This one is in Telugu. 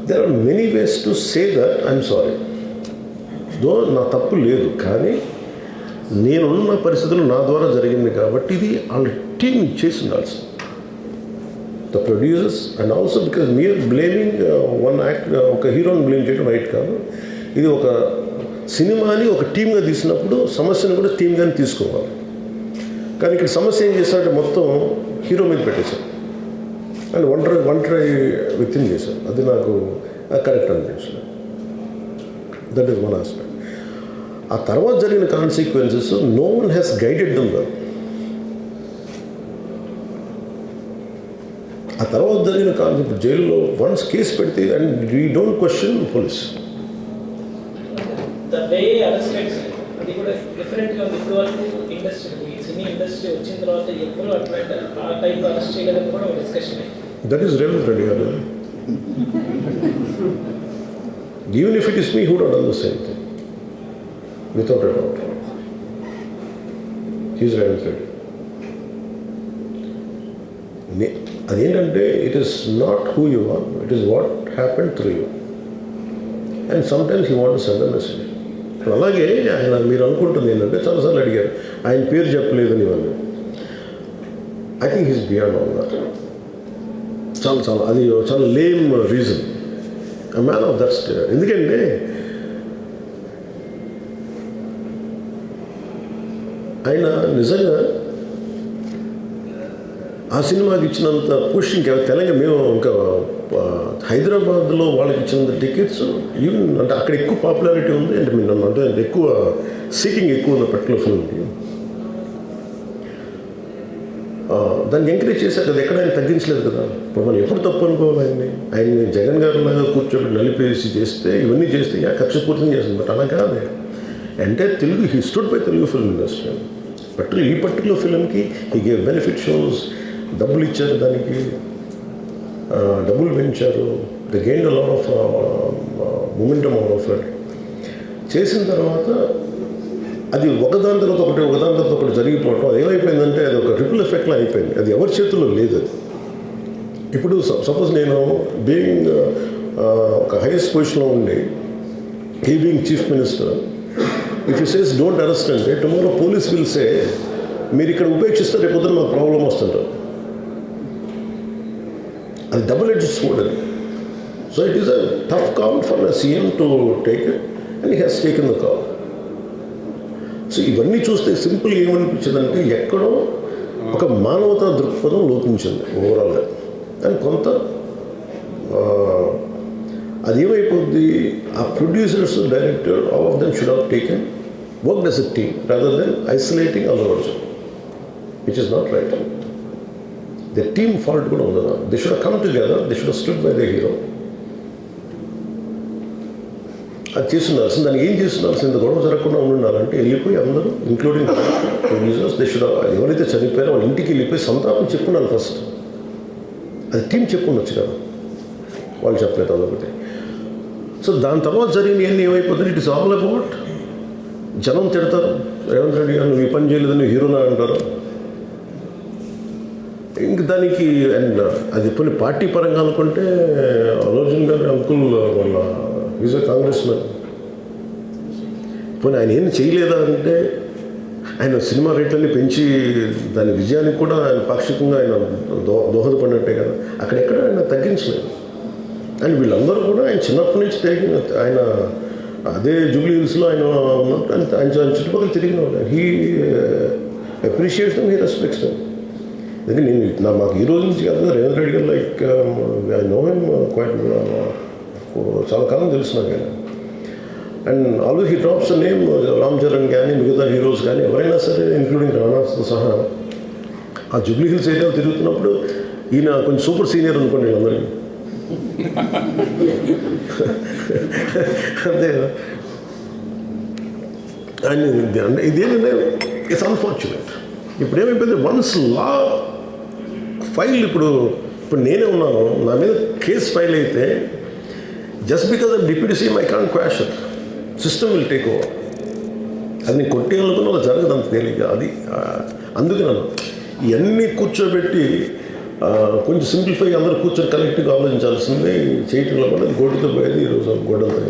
There are many ways to say that I'm sorry. Though నా తప్పు లేదు, కానీ నేనున్న పరిస్థితులు నా ద్వారా జరిగింది కాబట్టి ఇది వాళ్ళ టీం చేసి ఉండాల్సింది. The producers and also because మీరు బ్లేమింగ్ వన్ యాక్ట్, ఒక హీరోని బ్లేమ్ చేయడం రైట్ కాదు. ఇది ఒక సినిమాని ఒక టీమ్గా తీసినప్పుడు సమస్యను కూడా టీమ్గానే తీసుకోవాలి. కానీ ఇక్కడ సమస్య ఏం చేశారంటే మొత్తం హీరో మీద పెట్టేశారు అండ్ ఒంటరి వ్యక్తిని చేశారు. అది నాకు కరెక్ట్ అనిపించలేదు. That is one aspect. ఆ తర్వాత జరిగిన consequences no one has guided them well. ఆ తర్వాత జరిగిన కాన్సెప్ట్ జైల్లో వన్స్ కేసు పెడితే and we don't question police. అది కూడా డిఫరెంట్గా ఉంది. ఇప్పుడు వరకు ఇండస్ట్రీ, సినీ ఇండస్ట్రీ వచ్చిన తర్వాత ఎప్పుడు అట్లా ఆ టైప్ అరెస్ట్ చేయలేదని కూడా ఒక డిస్కషన్ అయింది. That is Revanth Reddy garu. Even if it is me who would done the same thing without a doubt. He's Revanth Reddy. అదేంటంటే it is not who you are, it is what happened through you. And sometimes you want to send a message. అలాగే ఆయన మీరు అనుకుంటుంది ఏంటంటే చాలాసార్లు అడిగారు ఆయన పేరు చెప్పలేదని ఇవన్నీ. I think he's beyond all that. చాలా అది చాలా lame reason. a man of that state. ఎందుకంటే ఆయన నిజంగా ఆ సినిమాకి ఇచ్చినంత పుష్ ఇంకా తెలంగాణ మేము ఇంకా హైదరాబాద్లో వాళ్ళకి ఇచ్చినంత టికెట్స్ ఈవెన్ అంటే అక్కడ ఎక్కువ పాపులారిటీ ఉంది అంటే మీరు అంటే ఎక్కువ సీకింగ్ ఎక్కువ ఉంది పర్టికులర్ ఫిల్మ్కి. దాన్ని ఎంకరేజ్ చేశారు కదా, ఎక్కడ ఆయన తగ్గించలేదు కదా. ఇప్పుడు మనం ఎప్పుడు తప్పు అనుకోవాలి ఆయన్ని జగన్ గారిలాగా కూర్చోబెట్టి నలిపేసి చేస్తే ఇవన్నీ చేస్తే కక్షపూర్తిని చేస్తుంది. బట్ అలా కాదు. అంటే Telugu he stood by Telugu film industry. ఈ పర్టికులర్ ఫిల్మ్కి హీ గేవ్ బెనిఫిట్ షోస్, డబ్బులు ఇచ్చారు, దానికి డబ్బులు పెంచారు. The gain a lot of momentum of it. చేసిన తర్వాత అది ఒకదాని తర్వాత ఒకటి జరిగిపోవటం ఏమైపోయిందంటే అది ఒక ట్రిపుల్ ఎఫెక్ట్లో అయిపోయింది. అది ఎవరి చేతుల్లో లేదు. అది ఇప్పుడు సపోజ్ నేను బీయింగ్ ఒక హైయెస్ట్ పొజిషన్లో ఉండి he being chief minister, if you says don't arrest అంటే టుమారో పోలీస్ విల్ సే మీరు ఇక్కడ ఉపేక్షిస్తే రేపు పొద్దున మాకు ప్రాబ్లం వస్తుంటారు. అది డబుల్ ఎడ్జ్డ్ స్వోర్డ్ అది. So it is a tough call for the CM to take it and he has taken the call. So ఇవన్నీ చూస్తే సింపుల్ ఏమనిపించిందంటే ఎక్కడో ఒక మానవతా దృక్పథం లోపించింది ఓవరాల్గా. అండ్ కొంత అదేమైపోద్ది, ఆ producers, director, all of them should have taken work as a team rather than isolating Allu Arjun, which is not right. The team fault కూడా ఉండదు. They should have come together, they should have stood by the hero. అది చేస్తుండాల్సింది. దాన్ని ఏం చేస్తుండాల్సింది, గొడవ జరగకుండా ఉండాలంటే వెళ్ళిపోయి అందరూ ఇంక్లూడింగ్ ప్రొడ్యూసర్స్ దే షుడ్ ఎవరైతే చనిపోయారో వాళ్ళ ఇంటికి వెళ్ళిపోయి సంతాపం చెప్పుండాలి ఫస్ట్. అది టీం చెప్పుండొచ్చు కదా, వాళ్ళు చెప్పలేదు అదొకటి. సో దాని తర్వాత జరిగినవన్నీ ఏమైపోతుంది, ఇట్ ఇస్ ఆల్ అబౌట్ జనం తిడతారు, రేవంత్ రెడ్డి గారు నువ్వు ఈ పని చేయలేదని హీరోనా అంటారు. ఇంక దానికి అండ్ అది కొన్ని పార్టీ పరంగా అనుకుంటే అల్లు అర్జున్ గారి అంకుల్ వాళ్ళ ఈజ్ అ కాంగ్రెస్ మ్యాన్. పోనీ ఆయన ఏం చేయలేదా అంటే ఆయన సినిమా రేట్లన్నీ పెంచి దాని విజయానికి కూడా ఆయన పాక్షికంగా ఆయన దోహదపడినట్టే కదా. అక్కడెక్కడ ఆయన తగ్గించలేదు. అండ్ వీళ్ళందరూ కూడా ఆయన చిన్నప్పటి నుంచి ఆయన అదే జూబ్లీ హిల్స్లో ఆయన ఉన్నట్టు ఆయన చుట్టుపక్కల తిరిగిన వాళ్ళు. He appreciates them, he respects them. ఎందుకంటే నేను మాకు ఈ రోజు నుంచి కదా Revanth Reddy garu like I know him quite, చాలా కాలం తెలుసు నాకు ఆయన. And always he drops the name Ram Charan కానీ మిగతా హీరోస్ కానీ ఎవరైనా సరే ఇంక్లూడింగ్ రాణాతో సహా ఆ జూబ్లీ హిల్స్ ఏరియాలో తిరుగుతున్నప్పుడు ఈయన కొంచెం సూపర్ సీనియర్ అనుకోండి వీళ్ళందరికీ. అంతే కదా. అండ్ ఇదేంటంటే ఇట్స్ అన్ఫార్చునేట్. ఇప్పుడు ఏమైపోయింది, వన్స్ లా ఫైల్ ఇప్పుడు నేనే ఉన్నాను, నా మీద కేసు ఫైల్ అయితే just because of deputy CM I can't quash it, system will take over. అది నేను కొట్టేయాలనుకున్నా అలా జరగదు అంత తేలిక. అది అందుకే నన్ను ఇవన్నీ కూర్చోబెట్టి కొంచెం సింప్లిఫై అందరూ కూర్చొని కలెక్టివ్గా ఆలోచించాల్సింది చేయటంలో కూడా గోటుతో పోయేది ఈరోజు గొడ్డలతో